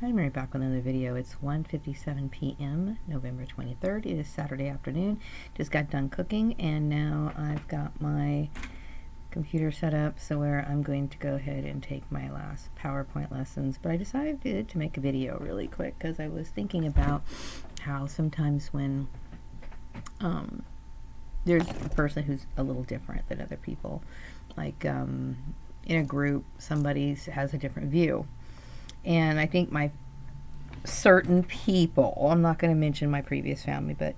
I'm right back with another video. It's 1:57 p.m. November 23rd. It is Saturday afternoon. Just got done cooking and now I've got my computer set up so where I'm going to go ahead and take my last PowerPoint lessons. But I decided to make a video really quick because I was thinking about how sometimes when there's a person who's a little different than other people, like in a group somebody has a different view. And I think my certain people, I'm not going to mention my previous family, but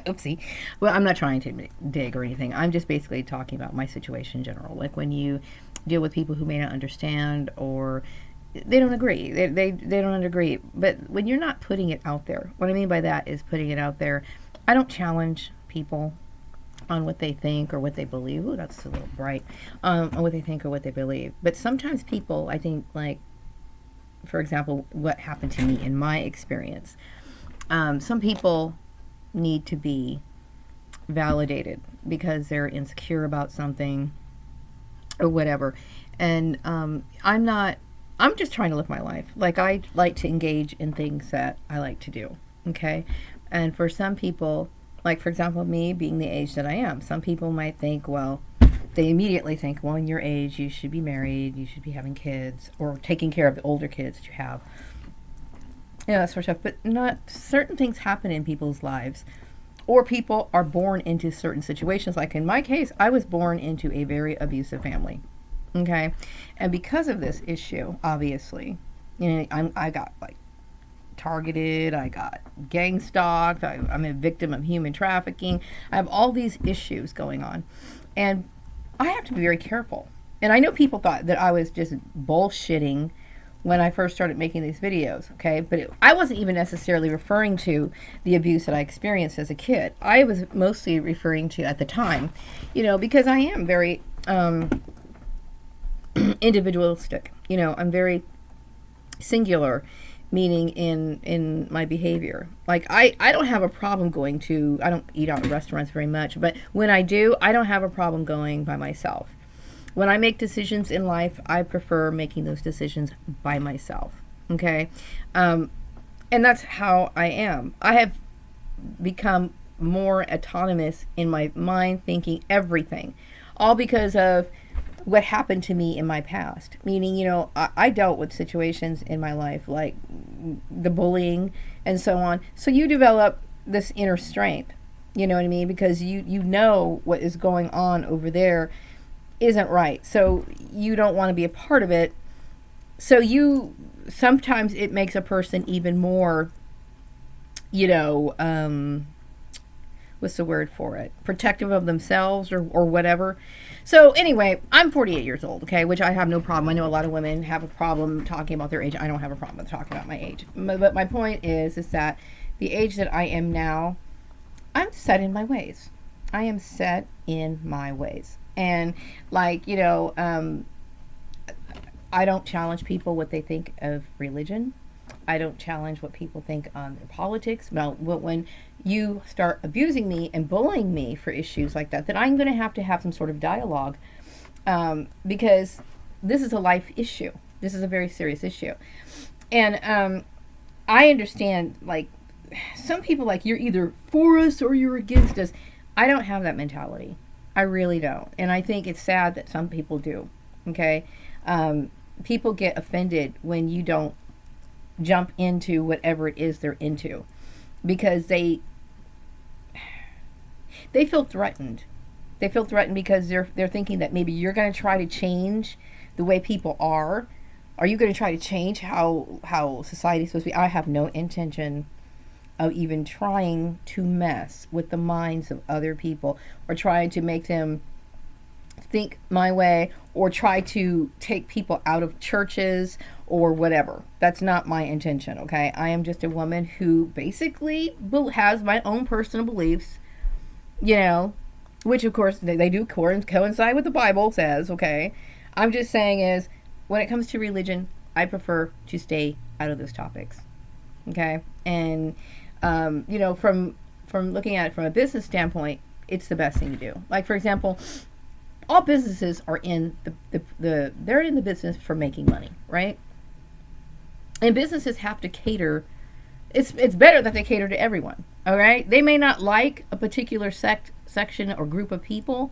oopsie. Well, I'm not trying to dig or anything. I'm just basically talking about my situation in general. Like when you deal with people who may not understand or they don't agree. They don't agree. But when you're not putting it out there, what I mean by that is putting it out there. I don't challenge people on what they think or what they believe. Ooh, that's a little bright. On what they think or what they believe. But sometimes people, I think, like, for example, what happened to me in my experience. Some people need to be validated because they're insecure about something or whatever. And I'm just trying to live my life. Like, I like to engage in things that I like to do. Okay. And for some people, like, for example, me being the age that I am, some people might think, well, they immediately think, well, in your age, you should be married, you should be having kids, or taking care of the older kids that you have. That sort of stuff. But not certain things happen in people's lives, or people are born into certain situations. Like in my case, I was born into a very abusive family. Okay, and because of this issue, obviously, I got like targeted, I got gang stalked, I'm a victim of human trafficking. I have all these issues going on, and I have to be very careful. And I know people thought that I was just bullshitting when I first started making these videos, okay? But I wasn't even necessarily referring to the abuse that I experienced as a kid. I was mostly referring to, at the time, because I am very individualistic. I'm very singular, meaning in my behavior. Like, I don't have a problem I don't eat out at restaurants very much, but when I do, I don't have a problem going by myself. When I make decisions in life, I prefer making those decisions by myself. Okay? And that's how I am. I have become more autonomous in my mind, thinking everything, all because of what happened to me in my past. Meaning, I dealt with situations in my life like the bullying and so on. So you develop this inner strength, you know what I mean? Because you know what is going on over there isn't right. So you don't want to be a part of it. So sometimes it makes a person even more, what's the word for it? Protective of themselves or whatever. So anyway, I'm 48 years old, okay, which I have no problem. I know a lot of women have a problem talking about their age. I don't have a problem with talking about my age. But my point is that the age that I am now, I'm set in my ways. I am set in my ways. And like, I don't challenge people what they think of religion. I don't challenge what people think on their politics. But when you start abusing me and bullying me for issues like that, then I'm going to have some sort of dialogue, because this is a life issue. This is a very serious issue. And I understand, like, some people, like, you're either for us or you're against us. I don't have that mentality. I really don't. And I think it's sad that some people do. Okay? People get offended when you don't jump into whatever it is they're into, because they feel threatened. They feel threatened because they're thinking that maybe you're going to try to change the way people are. Are you going to try to change how society's supposed to be? I have no intention of even trying to mess with the minds of other people or trying to make them think my way or try to take people out of churches or whatever. That's not my intention, okay? I am just a woman who basically has my own personal beliefs, which of course they do coincide with the Bible says, okay? I'm just saying is, when it comes to religion, I prefer to stay out of those topics, okay? And, from looking at it from a business standpoint, it's the best thing to do. Like, for example, all businesses are in they're in the business for making money, right? And businesses have to cater. It's better that they cater to everyone. All right, they may not like a particular section or group of people.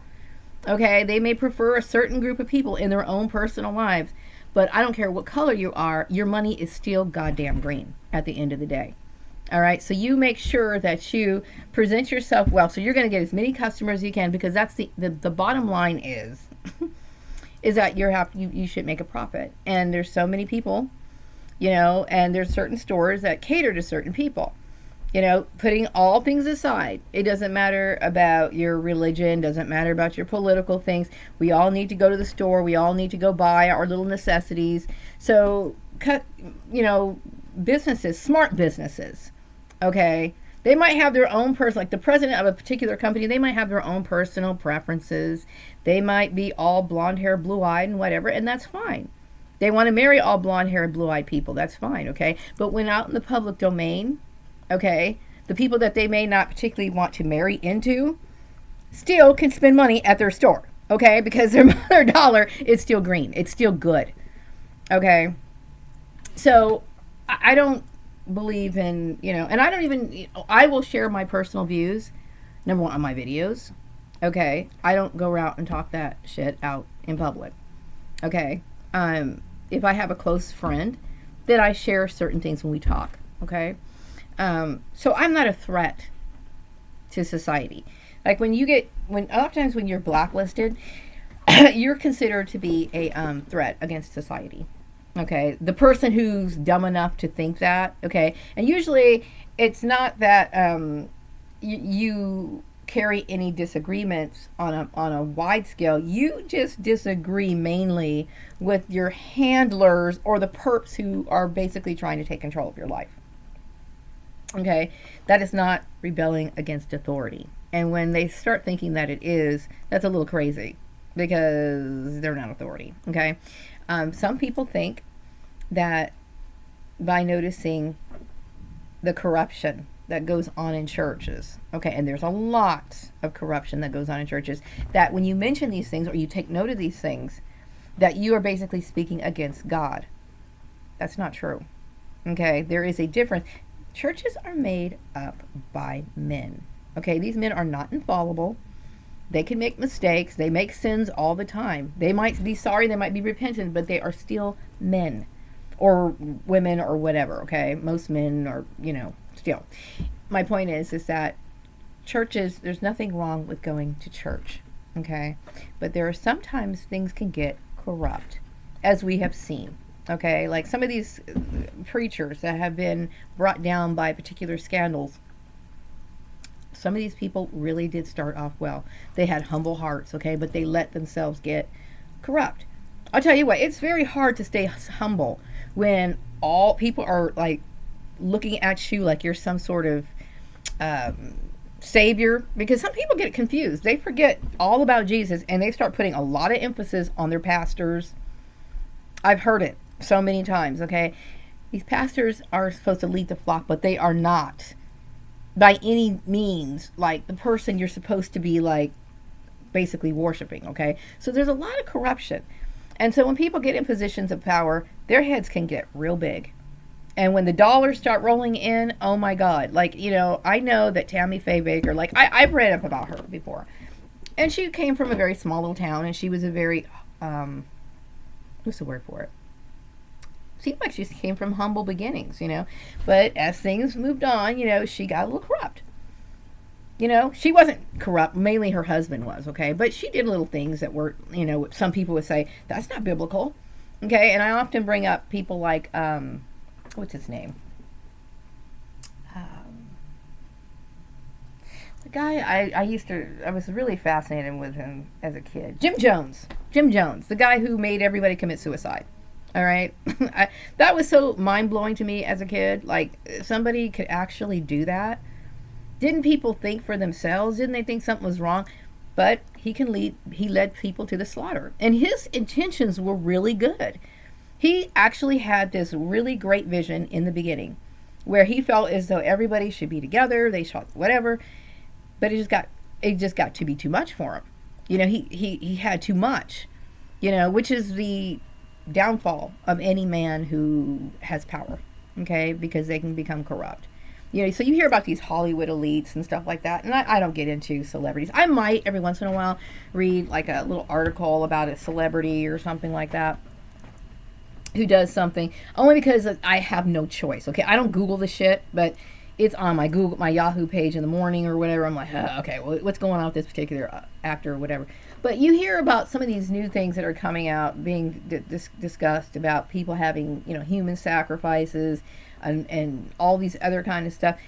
Okay, they may prefer a certain group of people in their own personal lives, but I don't care what color you are, your money is still goddamn green at the end of the day. All right, so you make sure that you present yourself well. So you're going to get as many customers as you can, because that's the bottom line is that you should make a profit. And there's so many people, and there's certain stores that cater to certain people. Putting all things aside, it doesn't matter about your religion, doesn't matter about your political things. We all need to go to the store. We all need to go buy our little necessities. So businesses, smart businesses, okay, they might have their own like the president of a particular company, they might have their own personal preferences. They might be all blonde hair, blue eyed, and whatever, and that's fine. They want to marry all blonde hair and blue eyed people. That's fine, okay? But when out in the public domain, okay, the people that they may not particularly want to marry into still can spend money at their store, okay? Because their dollar is still green. It's still good, okay? So I don't believe in, and I don't even, I will share my personal views, number one, on my videos, okay? I don't go out and talk that shit out in public, okay? If I have a close friend, then I share certain things when we talk, okay? So I'm not a threat to society. Like a lot of times when you're blacklisted, you're considered to be a threat against society. Okay, the person who's dumb enough to think that. Okay, and usually it's not that you carry any disagreements on a wide scale. You just disagree mainly with your handlers or the perps who are basically trying to take control of your life. Okay, that is not rebelling against authority. And when they start thinking that it is, that's a little crazy, because they're not authority. Okay, some people think that by noticing the corruption that goes on in churches, okay, and there's a lot of corruption that goes on in churches, that when you mention these things or you take note of these things, that you are basically speaking against God. That's not true. Okay, there is a difference. Churches are made up by men. Okay, these men are not infallible. They can make mistakes. They make sins all the time. They might be sorry, they might be repentant, but they are still men or women or whatever, okay? Most men are, still. My point is that churches, there's nothing wrong with going to church, okay? But there are sometimes things can get corrupt, as we have seen. Okay, like some of these preachers that have been brought down by particular scandals, some of these people really did start off well. They had humble hearts, okay, but they let themselves get corrupt. I'll tell you what, it's very hard to stay humble when all people are like looking at you like you're some sort of savior, because some people get confused. They forget all about Jesus and they start putting a lot of emphasis on their pastors. I've heard it so many times, okay? These pastors are supposed to lead the flock, but they are not by any means like the person you're supposed to be like basically worshiping, okay? So there's a lot of corruption. And so when people get in positions of power, their heads can get real big. And when the dollars start rolling in, oh my God. Like, I know that Tammy Faye Baker, like I've read up about her before. And she came from a very small little town, and she was a very, what's the word for it? Seemed like she came from humble beginnings, But as things moved on, she got a little corrupt. She wasn't corrupt. Mainly her husband was, okay? But she did little things that were, some people would say, that's not biblical. Okay? And I often bring up people like, what's his name? The guy I was really fascinated with him as a kid. Jim Jones, the guy who made everybody commit suicide. All right. That was so mind-blowing to me as a kid. Like, somebody could actually do that. Didn't people think for themselves? Didn't they think something was wrong? But he led people to the slaughter. And his intentions were really good. He actually had this really great vision in the beginning where he felt as though everybody should be together, they shot whatever, but it just got to be too much for him. He had too much, which is the downfall of any man who has power, okay, because they can become corrupt. So you hear about these Hollywood elites and stuff like that, and I don't get into celebrities. I might every once in a while read like a little article about a celebrity or something like that who does something, only because I have no choice. Okay, I don't Google the shit, but it's on my Yahoo page in the morning or whatever. I'm like, okay, well, what's going on with this particular actor or whatever. But you hear about some of these new things that are coming out, being discussed about people having, human sacrifices and all these other kind of stuff.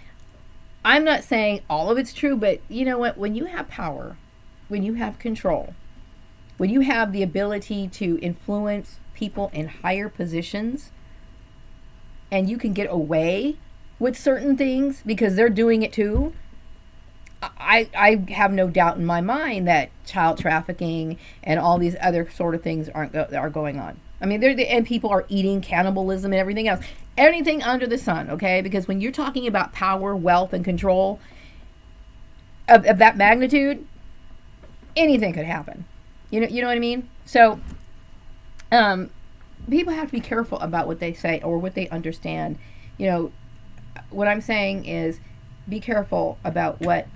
I'm not saying all of it's true, but you know what? When you have power, when you have control, when you have the ability to influence people in higher positions, and you can get away with certain things because they're doing it too, I have no doubt in my mind that child trafficking and all these other sort of things are going on. I mean, and people are eating cannibalism and everything else, anything under the sun. Okay, because when you're talking about power, wealth, and control of that magnitude, anything could happen. You know what I mean? So, people have to be careful about what they say or what they understand. What I'm saying is, be careful about what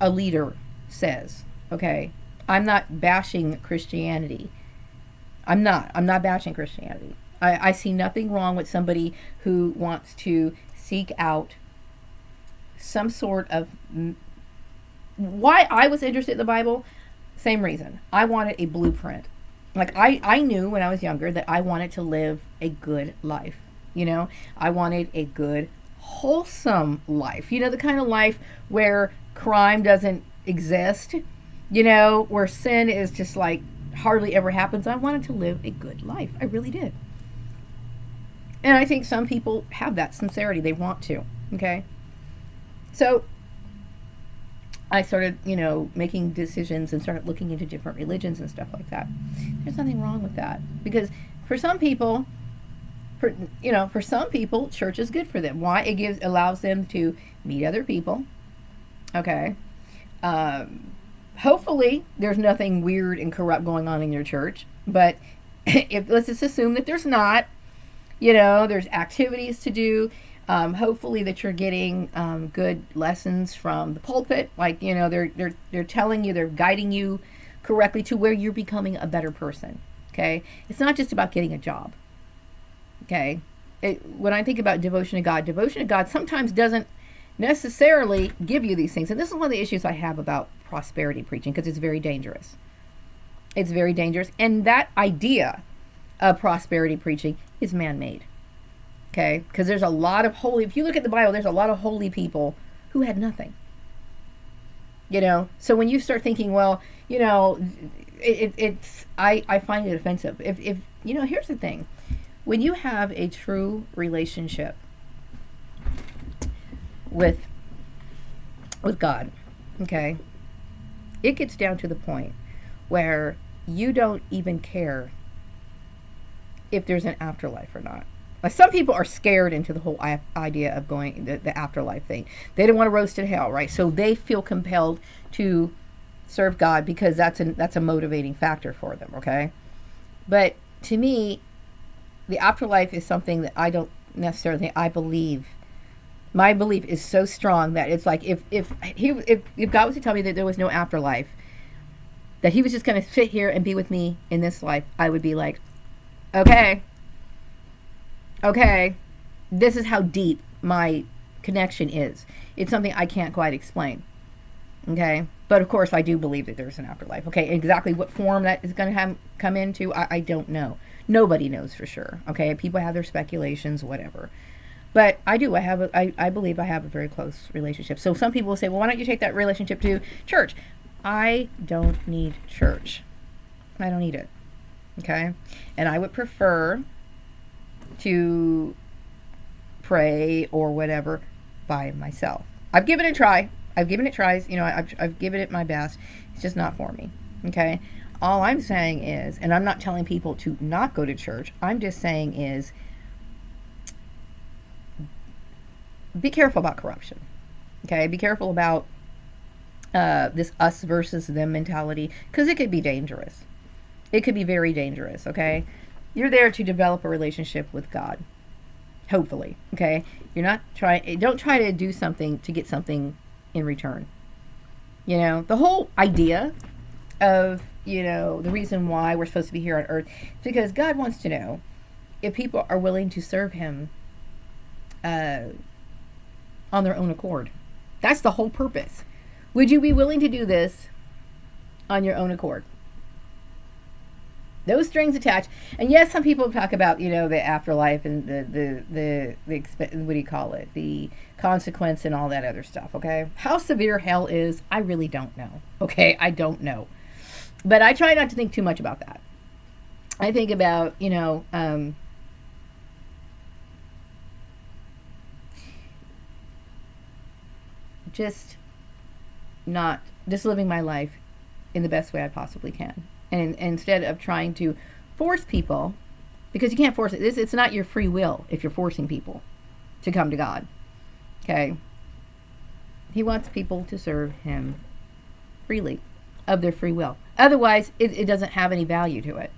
a leader says. Okay, I'm not bashing Christianity. I'm not bashing Christianity. I see nothing wrong with somebody who wants to seek out some sort of... Why I was interested in the Bible, same reason. I wanted a blueprint. Like, I knew when I was younger that I wanted to live a good life. I wanted a good, wholesome life. The kind of life where crime doesn't exist, where sin is just like hardly ever happens. I wanted to live a good life. I really did. And I think some people have that sincerity. They want to. Okay. So I started, making decisions and started looking into different religions and stuff like that. There's nothing wrong with that, because for some people, church is good for them. Why? It allows them to meet other people. Okay. Hopefully there's nothing weird and corrupt going on in your church, but let's just assume that there's not. There's activities to do. Hopefully that you're getting good lessons from the pulpit. Like, they're telling you, they're guiding you correctly to where you're becoming a better person. Okay. It's not just about getting a job. Okay. When I think about devotion to God sometimes doesn't necessarily give you these things. And this is one of the issues I have about prosperity preaching, because it's very dangerous. It's very dangerous. And that idea of prosperity preaching is man-made. Okay? Because there's a lot of if you look at the Bible, there's a lot of holy people who had nothing. So when you start thinking, well, I find it offensive. If here's the thing. When you have a true relationship with God, okay, it gets down to the point where you don't even care if there's an afterlife or not. Like, some people are scared into the whole idea of going the afterlife thing. They don't want to roast to hell, right? So they feel compelled to serve God because that's a motivating factor for them, okay? But to me, the afterlife is something that I don't necessarily think. I believe. My belief is so strong that it's like if God was to tell me that there was no afterlife, that he was just going to sit here and be with me in this life, I would be like, okay, this is how deep my connection is. It's something I can't quite explain. Okay. But of course I do believe that there's an afterlife. Okay. Exactly what form that is going to come into, I don't know. Nobody knows for sure. Okay. People have their speculations, whatever. But I do. I believe I have a very close relationship. So some people will say, well, why don't you take that relationship to church? I don't need church. I don't need it. Okay. And I would prefer to pray or whatever by myself. I've given it a try. I've given it tries. I've given it my best. It's just not for me. Okay. All I'm saying is, and I'm not telling people to not go to church. I'm just saying is, be careful about corruption. Okay. Be careful about this us versus them mentality, because it could be dangerous. It could be very dangerous. Okay. You're there to develop a relationship with God. Hopefully, okay? You're not trying. Don't try to do something to get something in return. You know, the whole idea of, you know, the reason why we're supposed to be here on earth is because God wants to know if people are willing to serve Him uh, on their own accord. That's the whole purpose. Would you be willing to do this on your own accord? No strings attached. And yes, some people talk about, you know, the afterlife and the what do you call it? The consequence and all that other stuff, okay? How severe hell is, I really don't know. Okay? I don't know. But I try not to think too much about that. I think about, you know, just just living my life in the best way I possibly can. And instead of trying to force people, because you can't force it. It's not your free will if you're forcing people to come to God. Okay? He wants people to serve Him freely, of their free will. Otherwise, it doesn't have any value to it.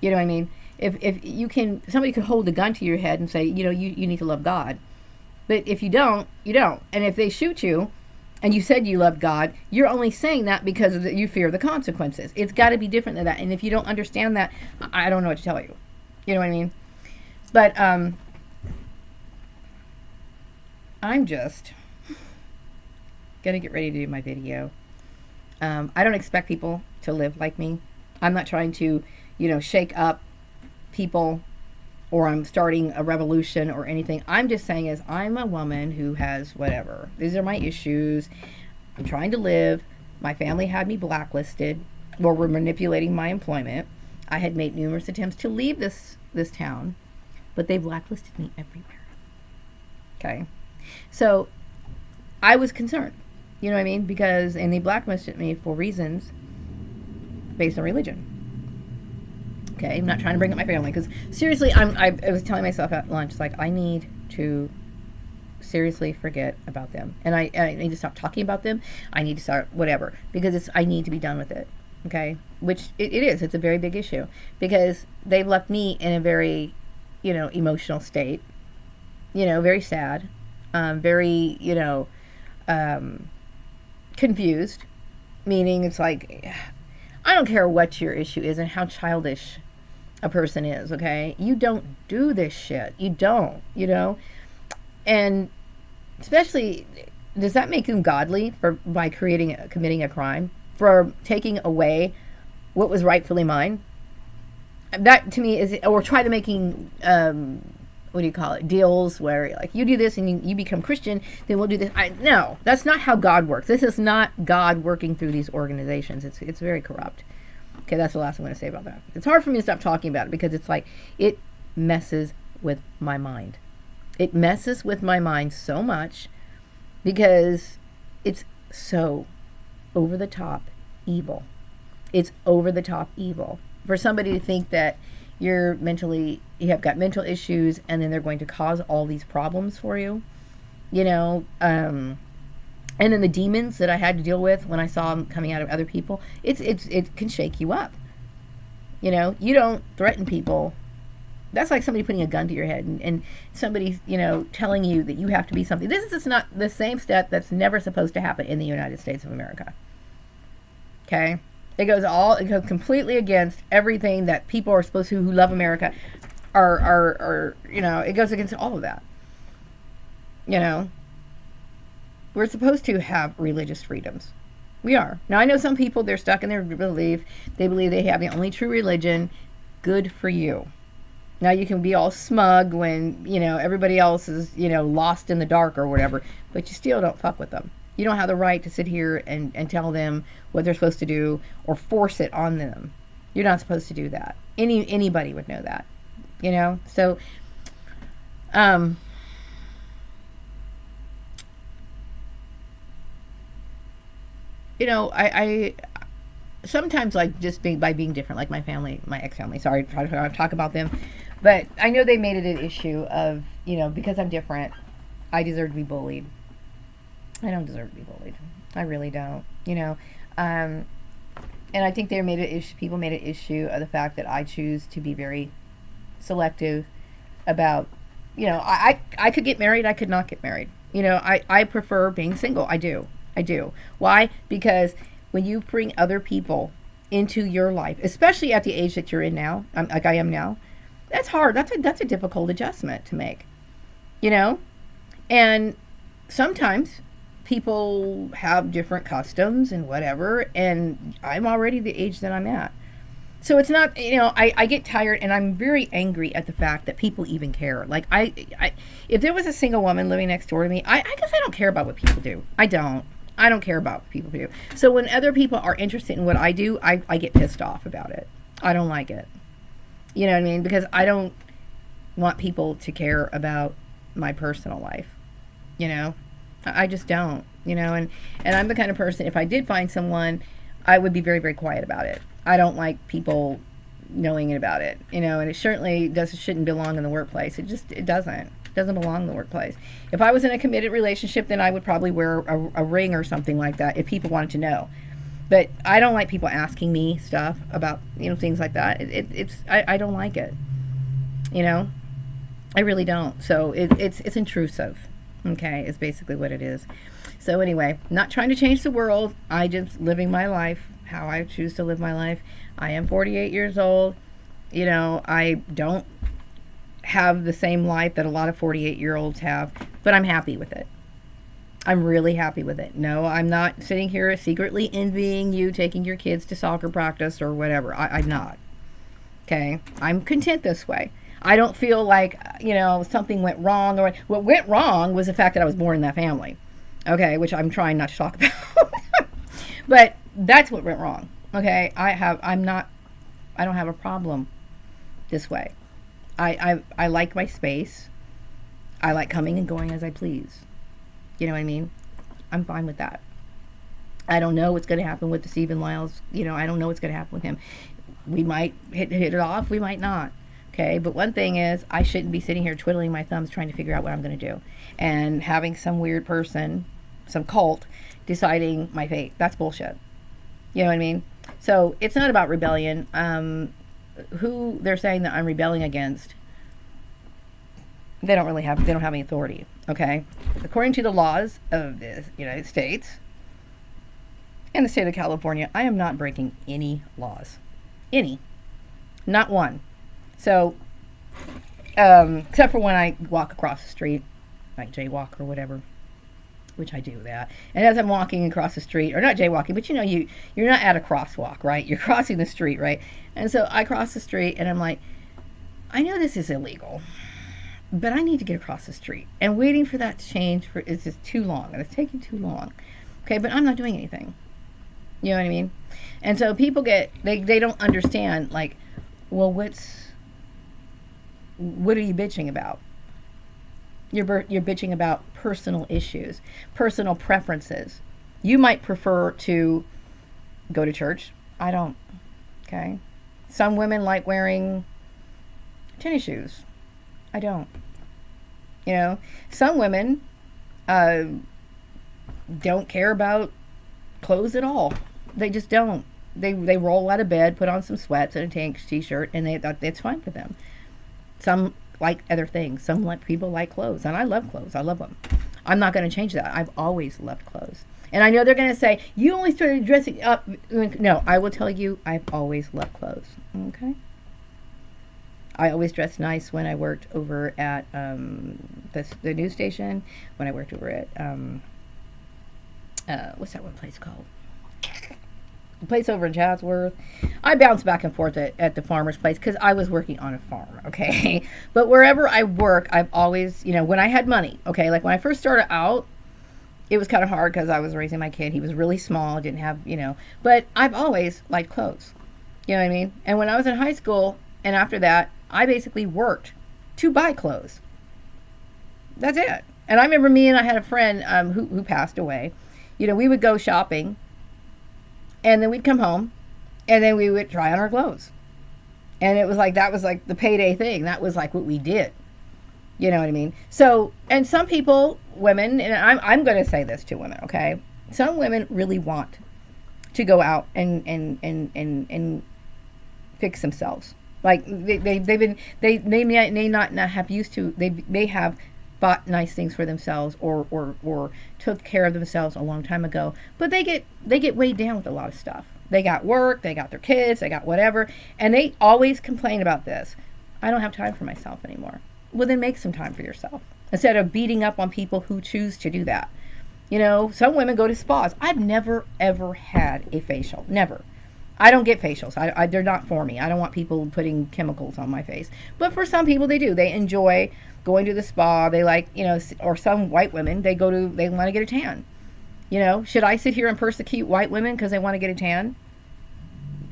You know what I mean? If you can, somebody could hold a gun to your head and say, you know, you need to love God. But if you don't, you don't. And if they shoot you, and you said you love God, you're only saying that because you fear the consequences. It's got to be different than that. And if you don't understand that, I don't know what to tell you. You know what I mean? But I'm just going to get ready to do my video. I don't expect people to live like me. I'm not trying to, you know, shake up people, or I'm starting a revolution or anything. I'm just saying is I'm a woman who has whatever. These are my issues. I'm trying to live. My family had me blacklisted, or were manipulating my employment. I had made numerous attempts to leave this town, but they blacklisted me everywhere. Okay? So I was concerned. You know what I mean? Because, and they blacklisted me for reasons based on religion. Okay, I'm not trying to bring up my family, because seriously, I was telling myself at lunch, like, I need to seriously forget about them, and I need to stop talking about them. I need to start whatever, because I need to be done with it. Okay, which it is. It's a very big issue, because they've left me in a very, you know, emotional state. You know, very sad, very, you know, confused. Meaning, it's like, I don't care what your issue is and how childish a person is, okay? You don't do this shit. You don't, you know? And especially, does that make them godly by committing a crime? For taking away what was rightfully mine? That, to me, is, or try to making, what do you call it, deals where, like, you do this and you become Christian, then we'll do this. No, that's not how God works. This is not God working through these organizations. It's very corrupt. Okay, that's the last I'm going to say about that. It's hard for me to stop talking about it, because it's like, it messes with my mind. It messes with my mind so much, because it's so over the top evil. It's over the top evil. For somebody to think that you have got mental issues, and then they're going to cause all these problems for you, you know, and then the demons that I had to deal with when I saw them coming out of other people, it can shake you up. You know, you don't threaten people. That's like somebody putting a gun to your head and somebody, you know, telling you that you have to be something. This is just not the same step that's never supposed to happen in the United States of America. Okay? It goes completely against everything that people are supposed to, who love America, are you know, it goes against all of that. You know? We're supposed to have religious freedoms. We are. Now, I know some people, they're stuck in their belief. They believe they have the only true religion. Good for you. Now, you can be all smug when, you know, everybody else is, you know, lost in the dark or whatever, but you still don't fuck with them. You don't have the right to sit here and tell them what they're supposed to do or force it on them. You're not supposed to do that. Anybody would know that, you know? So, you know, I sometimes, like, just by being different, like my family, my ex-family, sorry, try to talk about them, but I know they made it an issue of, you know, because I'm different, I deserve to be bullied. I don't deserve to be bullied. I really don't, you know. And I think people made an issue of the fact that I choose to be very selective about, I could get married, I could not get married. I prefer being single. I do. I do. Why? Because when you bring other people into your life, especially at the age that you're in now, like I am now, that's hard. That's a difficult adjustment to make, you know? And sometimes people have different customs and whatever, and I'm already the age that I'm at. So it's not, I get tired and I'm very angry at the fact that people even care. Like, if there was a single woman living next door to me, I guess I don't care about what people do. I don't care about what people do. So when other people are interested in what I do, I get pissed off about it. I don't like it. You know what I mean? Because I don't want people to care about my personal life. I just don't, and I'm the kind of person, if I did find someone, I would be very, very quiet about it. I don't like people knowing about it, and it certainly shouldn't belong in the workplace. It doesn't belong in the workplace. If I was in a committed relationship, then I would probably wear a ring or something like that if people wanted to know. But I don't like people asking me stuff about, things like that. I don't like it, I really don't. So it's intrusive. Okay, is basically what it is. So anyway, not trying to change the world. I just living my life how I choose to live my life. I am 48 years old. I don't have the same life that a lot of 48-year-olds have, but I'm happy with it. I'm really happy with it. No, I'm not sitting here secretly envying you taking your kids to soccer practice or whatever. I'm not. Okay? I'm content this way. I don't feel like, something went wrong. Or what went wrong was the fact that I was born in that family. Okay? Which I'm trying not to talk about. But that's what went wrong. Okay? I don't have a problem this way. I like my space. I like coming and going as I please. You know what I mean? I'm fine with that. I don't know what's going to happen with the Stephen Lyles. I don't know what's going to happen with him. We might hit it off. We might not. Okay? But one thing is, I shouldn't be sitting here twiddling my thumbs trying to figure out what I'm going to do. And having some weird person, some cult, deciding my fate. That's bullshit. You know what I mean? So it's not about rebellion. Who they're saying that I'm rebelling against, they don't have any authority. Okay? According to the laws of the United States and the state of California, I am not breaking any laws. Any. Not one. So, except for when I walk across the street, like jaywalk or whatever, which I do that. And as I'm walking across the street, or not jaywalking, but you're not at a crosswalk, right? You're crossing the street, right? And so I cross the street and I'm like, I know this is illegal, but I need to get across the street. And waiting for that to change is just too long, and it's taking too long. Okay, but I'm not doing anything. You know what I mean? And so people they don't understand, like, well, what are you bitching about? You're bitching about personal issues, personal preferences. You might prefer to go to church. I don't. Okay? Some women like wearing tennis shoes. I don't. Some women don't care about clothes at all. They just don't. They roll out of bed, put on some sweats and a t-shirt, and it's fine for them. Some like other things. Some people like clothes, and I love clothes. I love them. I'm not going to change that. I've always loved clothes. And I know they're going to say, you only started dressing up. No, I will tell you, I've always loved clothes. Okay? I always dressed nice when I worked over at the news station, when I worked over at, what's that one place called? The place over in Chatsworth. I bounced back and forth at the farmer's place because I was working on a farm, okay? But wherever I work, I've always, when I had money, okay? Like when I first started out, it was kind of hard because I was raising my kid. He was really small, didn't have, but I've always liked clothes. You know what I mean? And when I was in high school and after that, I basically worked to buy clothes. That's it. And I remember I had a friend who passed away. We would go shopping. And then we'd come home, and then we would try on our clothes. And it was like, that was like the payday thing. That was like what we did. You know what I mean? So, and some people, women, and I'm going to say this to women, okay? Some women really want to go out and fix themselves. Like they may not have used to, they may have bought nice things for themselves, or took care of themselves a long time ago, but they get weighed down with a lot of stuff. They got work, they got their kids, they got whatever, and they always complain about this. I don't have time for myself anymore. Well, then make some time for yourself instead of beating up on people who choose to do that. You know, some women go to spas. I've never ever had a facial. Never. I don't get facials. They're not for me. I don't want people putting chemicals on my face. But for some people, they do. They enjoy going to the spa. They like, you know, or some white women, they want to get a tan. You know, should I sit here and persecute white women because they want to get a tan?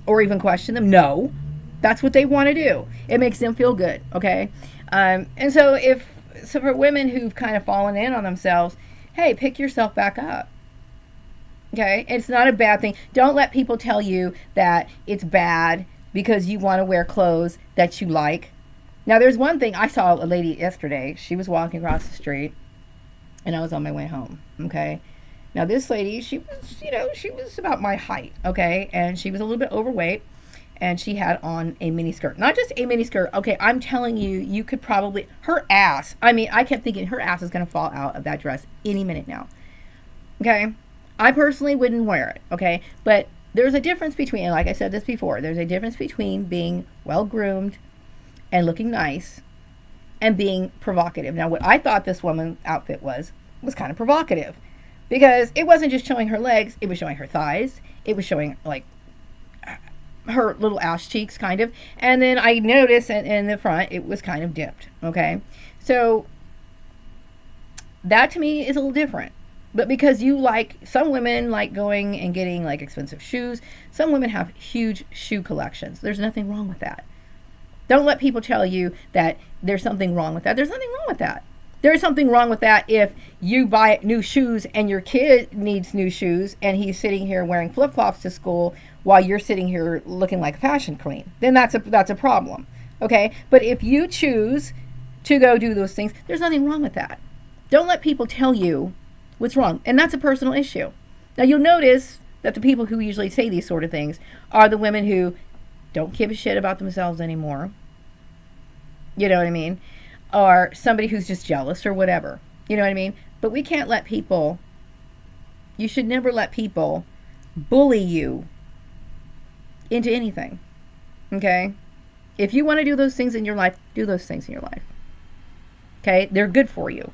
Or even question them? No. That's what they want to do. It makes them feel good, okay? And so for women who've kind of fallen in on themselves, hey, pick yourself back up. Okay, it's not a bad thing. Don't let people tell you that it's bad because you want to wear clothes that you like. Now, there's one thing. I saw a lady yesterday. She was walking across the street, and I was on my way home. Okay, now this lady, she was about my height. Okay, and she was a little bit overweight, and she had on a mini skirt. Not just a mini skirt. Okay, I'm telling you, you could probably, her ass. I mean, I kept thinking her ass is going to fall out of that dress any minute now. Okay. I personally wouldn't wear it, okay? But there's a difference between, and like I said this before, there's a difference between being well-groomed and looking nice and being provocative. Now, what I thought this woman's outfit was kind of provocative because it wasn't just showing her legs, it was showing her thighs. It was showing, like, her little ass cheeks, kind of. And then I noticed in the front, it was kind of dipped, okay? So that, to me, is a little different. But because some women like going and getting like expensive shoes. Some women have huge shoe collections. There's nothing wrong with that. Don't let people tell you that there's something wrong with that. There's nothing wrong with that. There's something wrong with that if you buy new shoes and your kid needs new shoes and he's sitting here wearing flip-flops to school while you're sitting here looking like a fashion queen. Then that's a problem. Okay? But if you choose to go do those things, there's nothing wrong with that. Don't let people tell you what's wrong. And that's a personal issue. Now, you'll notice that the people who usually say these sort of things are the women who don't give a shit about themselves anymore. You know what I mean? Or somebody who's just jealous or whatever. You know what I mean? But we can't let people, you should never let people bully you into anything. Okay? If you want to do those things in your life, do those things in your life. Okay? They're good for you.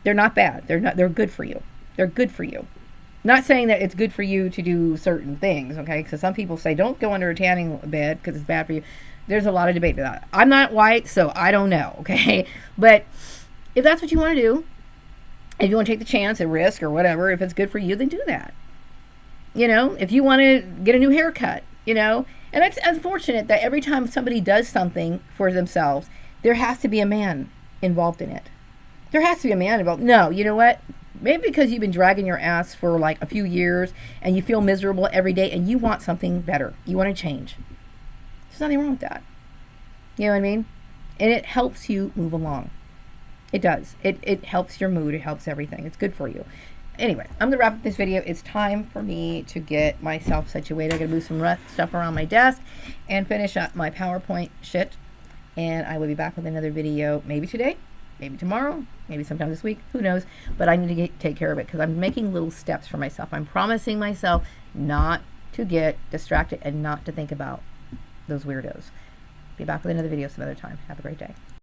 They're not bad. They're good for you. They're good for you. Not saying that it's good for you to do certain things, okay? Because some people say, don't go under a tanning bed because it's bad for you. There's a lot of debate about that. I'm not white, so I don't know, okay? But if that's what you want to do, if you want to take the chance and risk or whatever, if it's good for you, then do that. You know, if you want to get a new haircut, you know? And it's unfortunate that every time somebody does something for themselves, there has to be a man involved in it. There has to be a man involved. No, you know what? Maybe because you've been dragging your ass for like a few years and you feel miserable every day and you want something better. You want to change. There's nothing wrong with that. You know what I mean? And it helps you move along. It does. It helps your mood. It helps everything. It's good for you. Anyway, I'm going to wrap up this video. It's time for me to get myself situated. I'm going to move some stuff around my desk and finish up my PowerPoint shit. And I will be back with another video maybe today. Maybe tomorrow, maybe sometime this week, who knows, but I need to take care of it because I'm making little steps for myself. I'm promising myself not to get distracted and not to think about those weirdos. Be back with another video some other time. Have a great day.